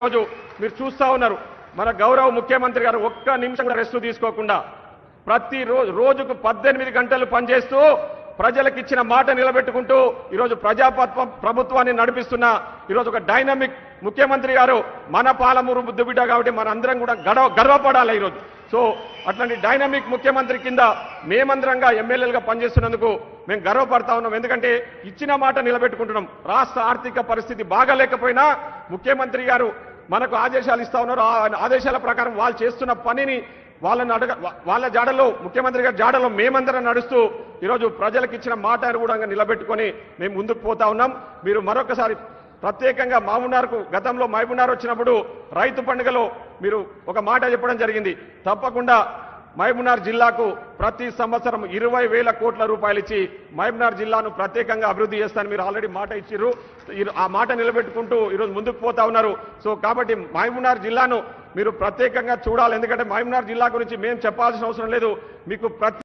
రోజు మీరు చూస్తా ఉన్నారు మన గౌరవ ముఖ్యమంత్రి గారు ఒక్క నిమిషం కూడా రెస్ట్ తీసుకోకుండా ప్రతి రోజుకు 18 గంటలు పనిచేస్తూ ప్రజలకు ఇచ్చిన మాట నిలబెట్టుకుంటూ ఈరోజు ప్రభుత్వాన్ని నడిపిస్తున్న ఈరోజు ఒక డైనమిక్ ముఖ్యమంత్రి గారు మన పాలమూరు ముద్దుబిడ్డ కాబట్టి మనందరం కూడా గర్వపడాలి ఈరోజు. సో అట్లాంటి డైనమిక్ ముఖ్యమంత్రి కింద మేమందరంగా ఎమ్మెల్యేలుగా పనిచేస్తున్నందుకు మేము గర్వపడతా ఉన్నాం. ఎందుకంటే ఇచ్చిన మాట నిలబెట్టుకుంటున్నాం. రాష్ట్ర ఆర్థిక పరిస్థితి బాగాలేకపోయినా ముఖ్యమంత్రి గారు మనకు ఆదేశాలు ఇస్తా ఉన్నారు. ఆ ఆదేశాల ప్రకారం వాళ్ళు చేస్తున్న పనిని వాళ్ళ జాడలో ముఖ్యమంత్రి గారి జాడలో మేమందరం నడుస్తూ ఈరోజు ప్రజలకు ఇచ్చిన మాట కూడా నిలబెట్టుకొని మేము ముందుకు పోతా ఉన్నాం. మీరు మరొకసారి ప్రత్యేకంగా మహబూబ్నగర్కు గతంలో మహబూబ్నగర్ వచ్చినప్పుడు రైతు పండుగలో మీరు ఒక మాట చెప్పడం జరిగింది. తప్పకుండా మహబూబ్నగర్ జిల్లాకు ప్రతి సంవత్సరం 20,000 కోట్ల రూపాయలు ఇచ్చి మహబూబ్నగర్ జిల్లాను ప్రత్యేకంగా అభివృద్ధి చేస్తాను మీరు ఆల్రెడీ మాట ఇచ్చిర్రు. ఆ మాట నిలబెట్టుకుంటూ ఈరోజు ముందుకు పోతా ఉన్నారు. సో కాబట్టి మహబూబ్నగర్ జిల్లాను మీరు ప్రత్యేకంగా చూడాలి. ఎందుకంటే మహబూబ్నగర్ జిల్లా గురించి మేము చెప్పాల్సిన అవసరం లేదు. మీకు